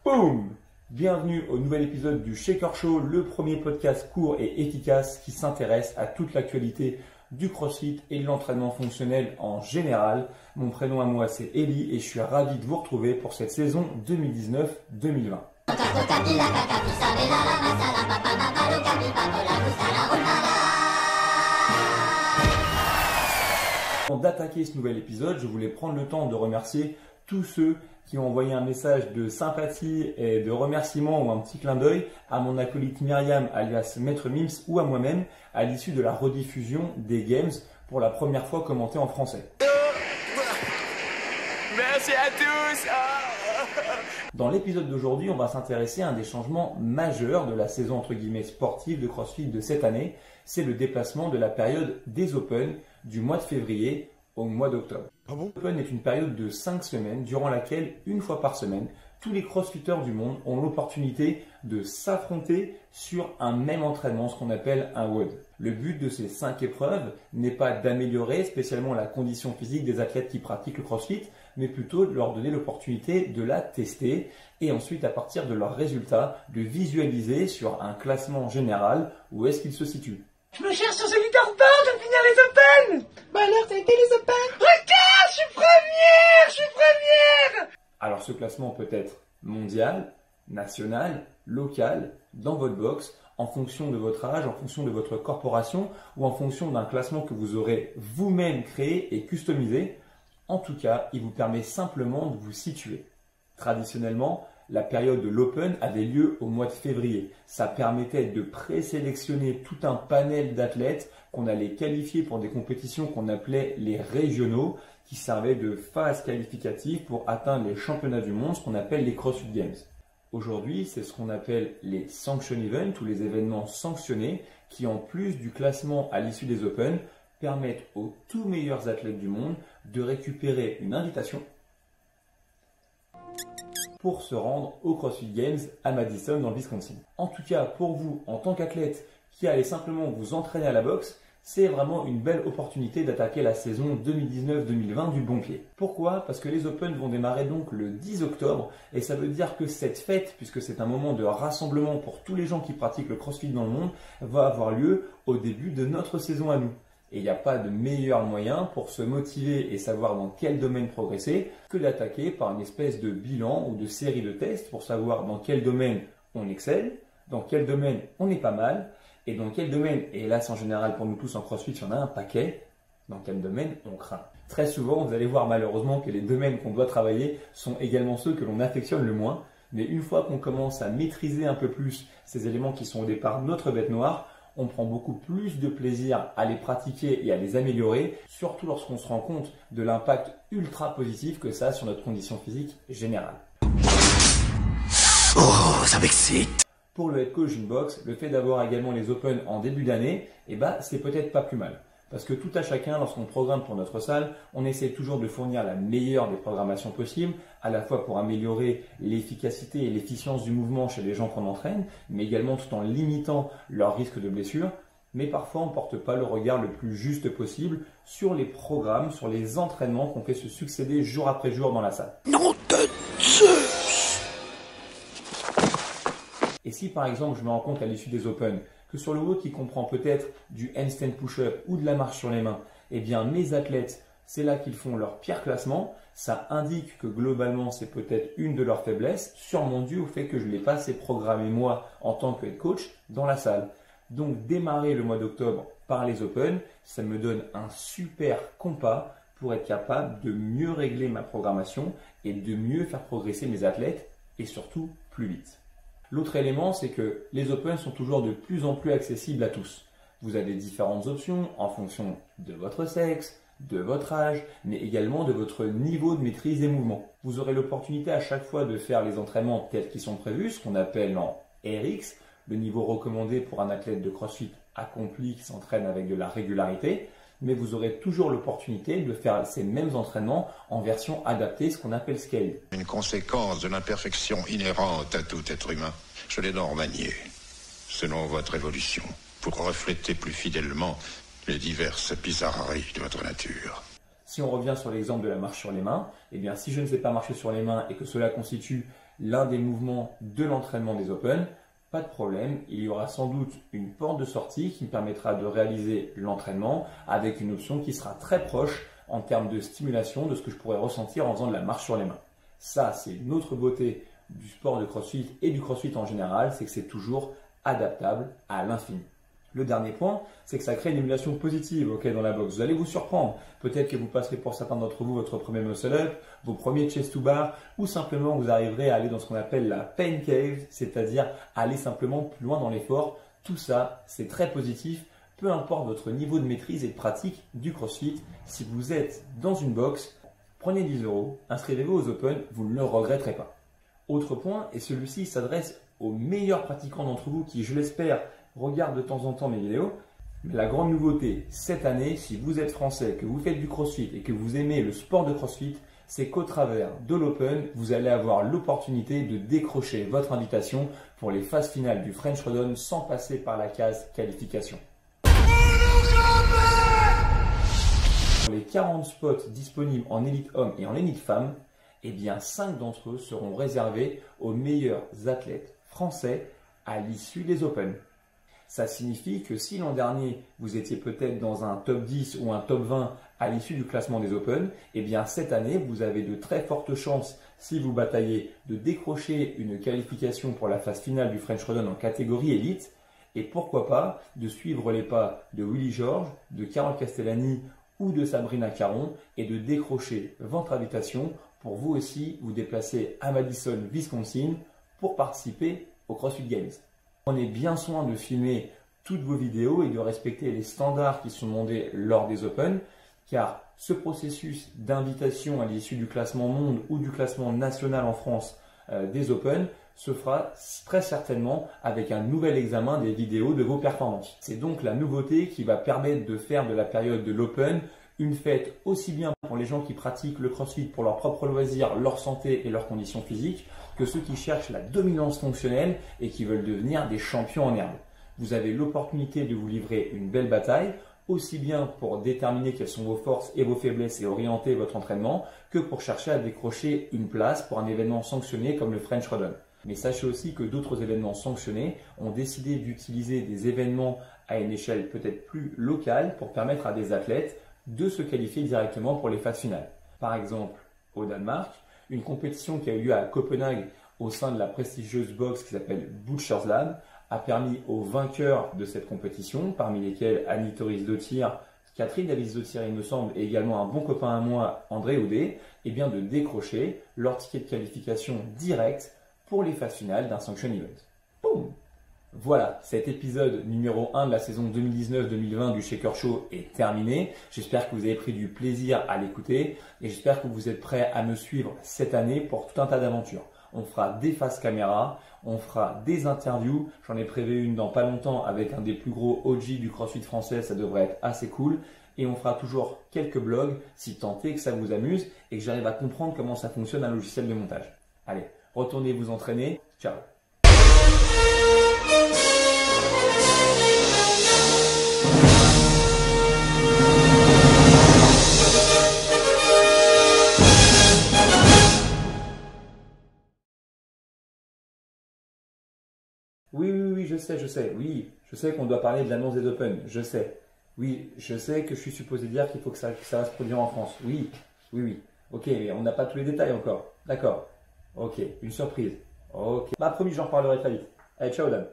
Boum! Bienvenue au nouvel épisode du Shaker Show, le premier podcast court et efficace qui s'intéresse à toute l'actualité du CrossFit et de l'entraînement fonctionnel en général. Mon prénom à moi c'est Eli et je suis ravi de vous retrouver pour cette saison 2019-2020. Avant d'attaquer ce nouvel épisode, je voulais prendre le temps de remercier tous ceux qui ont envoyé un message de sympathie et de remerciement ou un petit clin d'œil à mon acolyte Myriam alias Maître Mims ou à moi-même à l'issue de la rediffusion des Games pour la première fois commentée en français. Merci à tous. Dans l'épisode d'aujourd'hui, on va s'intéresser à un des changements majeurs de la saison entre guillemets sportive de CrossFit de cette année, c'est le déplacement de la période des Open du mois de février au mois d'octobre. Ah bon ? L'Open est une période de 5 semaines durant laquelle, une fois par semaine, tous les crossfitters du monde ont l'opportunité de s'affronter sur un même entraînement, ce qu'on appelle un WOD. Le but de ces 5 épreuves n'est pas d'améliorer spécialement la condition physique des athlètes qui pratiquent le CrossFit, mais plutôt de leur donner l'opportunité de la tester et ensuite à partir de leurs résultats, de visualiser sur un classement général où est-ce qu'ils se situent. Je me cherche sur ce leaderboard de finir les Open. Bah alors, t'as été les Open? Regarde, je suis première. Alors ce classement peut être mondial, national, local, dans votre box, en fonction de votre âge, en fonction de votre corporation ou en fonction d'un classement que vous aurez vous-même créé et customisé. En tout cas, il vous permet simplement de vous situer. Traditionnellement, la période de l'Open avait lieu au mois de février. Ça permettait de présélectionner tout un panel d'athlètes qu'on allait qualifier pour des compétitions qu'on appelait les régionaux, qui servaient de phase qualificative pour atteindre les championnats du monde, ce qu'on appelle les CrossFit Games. Aujourd'hui, c'est ce qu'on appelle les Sanction Events ou les événements sanctionnés qui, en plus du classement à l'issue des Open, permettent aux tout meilleurs athlètes du monde de récupérer une invitation pour se rendre au CrossFit Games à Madison dans le Wisconsin. En tout cas, pour vous, en tant qu'athlète qui allez simplement vous entraîner à la boxe, c'est vraiment une belle opportunité d'attaquer la saison 2019-2020 du bon pied. Pourquoi ? Parce que les Open vont démarrer donc le 10 octobre et ça veut dire que cette fête, puisque c'est un moment de rassemblement pour tous les gens qui pratiquent le CrossFit dans le monde, va avoir lieu au début de notre saison à nous. Et il n'y a pas de meilleur moyen pour se motiver et savoir dans quel domaine progresser que d'attaquer par une espèce de bilan ou de série de tests pour savoir dans quel domaine on excelle, dans quel domaine on est pas mal, et dans quel domaine, et hélas en général pour nous tous en CrossFit, il y en a un paquet, dans quel domaine on craint. Très souvent, vous allez voir malheureusement que les domaines qu'on doit travailler sont également ceux que l'on affectionne le moins, mais une fois qu'on commence à maîtriser un peu plus ces éléments qui sont au départ notre bête noire, on prend beaucoup plus de plaisir à les pratiquer et à les améliorer, surtout lorsqu'on se rend compte de l'impact ultra positif que ça a sur notre condition physique générale. Oh, ça m'excite. Pour le head coach d'une boxe, le fait d'avoir également les Open en début d'année, c'est peut-être pas plus mal. Parce que tout à chacun, lorsqu'on programme pour notre salle, on essaie toujours de fournir la meilleure des programmations possibles, à la fois pour améliorer l'efficacité et l'efficience du mouvement chez les gens qu'on entraîne, mais également tout en limitant leur risque de blessure. Mais parfois, on ne porte pas le regard le plus juste possible sur les programmes, sur les entraînements qu'on fait se succéder jour après jour dans la salle. Nom de Zeus. Et si par exemple, je me rends compte à l'issue des Open que sur le WOD qui comprend peut-être du handstand push-up ou de la marche sur les mains, eh bien mes athlètes, c'est là qu'ils font leur pire classement, ça indique que globalement c'est peut-être une de leurs faiblesses, sûrement dû au fait que je ne l'ai pas assez programmé moi en tant que head coach dans la salle. Donc démarrer le mois d'octobre par les Open, ça me donne un super compas pour être capable de mieux régler ma programmation et de mieux faire progresser mes athlètes et surtout plus vite. L'autre élément, c'est que les Open sont toujours de plus en plus accessibles à tous. Vous avez différentes options en fonction de votre sexe, de votre âge, mais également de votre niveau de maîtrise des mouvements. Vous aurez l'opportunité à chaque fois de faire les entraînements tels qu'ils sont prévus, ce qu'on appelle en RX, le niveau recommandé pour un athlète de CrossFit accompli qui s'entraîne avec de la régularité, mais vous aurez toujours l'opportunité de faire ces mêmes entraînements en version adaptée, ce qu'on appelle scale. Une conséquence de l'imperfection inhérente à tout être humain. Je l'ai donc remanié, selon votre évolution, pour refléter plus fidèlement les diverses bizarreries de votre nature. Si on revient sur l'exemple de la marche sur les mains, eh bien si je ne sais pas marcher sur les mains et que cela constitue l'un des mouvements de l'entraînement des Open, pas de problème, il y aura sans doute une porte de sortie qui me permettra de réaliser l'entraînement avec une option qui sera très proche en termes de stimulation de ce que je pourrais ressentir en faisant de la marche sur les mains. Ça, c'est une autre beauté du sport de CrossFit et du CrossFit en général, c'est que c'est toujours adaptable à l'infini. Le dernier point, c'est que ça crée une émulation positive dans la boxe. Vous allez vous surprendre. Peut-être que vous passerez pour certains d'entre vous votre premier muscle-up, vos premiers chest to bar, ou simplement vous arriverez à aller dans ce qu'on appelle la pain cave, c'est-à-dire aller simplement plus loin dans l'effort. Tout ça, c'est très positif, peu importe votre niveau de maîtrise et de pratique du CrossFit. Si vous êtes dans une boxe, prenez 10 €, inscrivez-vous aux Open, vous ne le regretterez pas. Autre point, et celui-ci s'adresse aux meilleurs pratiquants d'entre vous qui, je l'espère, regardent de temps en temps mes vidéos. Mais la grande nouveauté cette année, si vous êtes français, que vous faites du CrossFit et que vous aimez le sport de CrossFit, c'est qu'au travers de l'Open, vous allez avoir l'opportunité de décrocher votre invitation pour les phases finales du French Rodon sans passer par la case qualification. Pour les 40 spots disponibles en élite homme et en élite femme, eh bien 5 d'entre eux seront réservés aux meilleurs athlètes français à l'issue des Open. Ça signifie que si l'an dernier, vous étiez peut-être dans un top 10 ou un top 20 à l'issue du classement des Open, eh bien cette année, vous avez de très fortes chances, si vous bataillez, de décrocher une qualification pour la phase finale du French Rodon en catégorie élite, et pourquoi pas de suivre les pas de Willy George, de Carole Castellani ou de Sabrina Caron et de décrocher votre invitation pour vous aussi vous déplacer à Madison, Wisconsin pour participer au CrossFit Games. Prenez bien soin de filmer toutes vos vidéos et de respecter les standards qui sont demandés lors des Open, car ce processus d'invitation à l'issue du classement monde ou du classement national en France des Open se fera très certainement avec un nouvel examen des vidéos de vos performances. C'est donc la nouveauté qui va permettre de faire de la période de l'Open une fête aussi bien pour les gens qui pratiquent le CrossFit pour leur propre loisir, leur santé et leurs conditions physiques, que ceux qui cherchent la dominance fonctionnelle et qui veulent devenir des champions en herbe. Vous avez l'opportunité de vous livrer une belle bataille, aussi bien pour déterminer quelles sont vos forces et vos faiblesses et orienter votre entraînement, que pour chercher à décrocher une place pour un événement sanctionné comme le French Rodon. Mais sachez aussi que d'autres événements sanctionnés ont décidé d'utiliser des événements à une échelle peut-être plus locale pour permettre à des athlètes de se qualifier directement pour les phases finales. Par exemple, au Danemark, une compétition qui a eu lieu à Copenhague au sein de la prestigieuse boxe qui s'appelle Butcher's Lab a permis aux vainqueurs de cette compétition, parmi lesquels Annie Thoris-Dottir, Catherine Davis-Dottir il me semble, et également un bon copain à moi, André Audet, eh bien de décrocher leur ticket de qualification direct pour les phases finales d'un sanction event. Boum! Voilà, cet épisode numéro 1 de la saison 2019-2020 du Shaker Show est terminé. J'espère que vous avez pris du plaisir à l'écouter et j'espère que vous êtes prêts à me suivre cette année pour tout un tas d'aventures. On fera des faces caméra, on fera des interviews. J'en ai prévu une dans pas longtemps avec un des plus gros OG du CrossFit français, ça devrait être assez cool. Et on fera toujours quelques blogs si tant est que ça vous amuse et que j'arrive à comprendre comment ça fonctionne un logiciel de montage. Allez, retournez vous entraîner. Ciao! Oui, je sais. Oui, je sais qu'on doit parler de l'annonce des Open. Je sais. Oui, je sais que je suis supposé dire qu'il faut que ça va se produire en France. Oui. Ok, mais on n'a pas tous les détails encore. D'accord. Ok, une surprise. Ok. Bah, promis, j'en reparlerai très vite. Allez, ciao, Dan.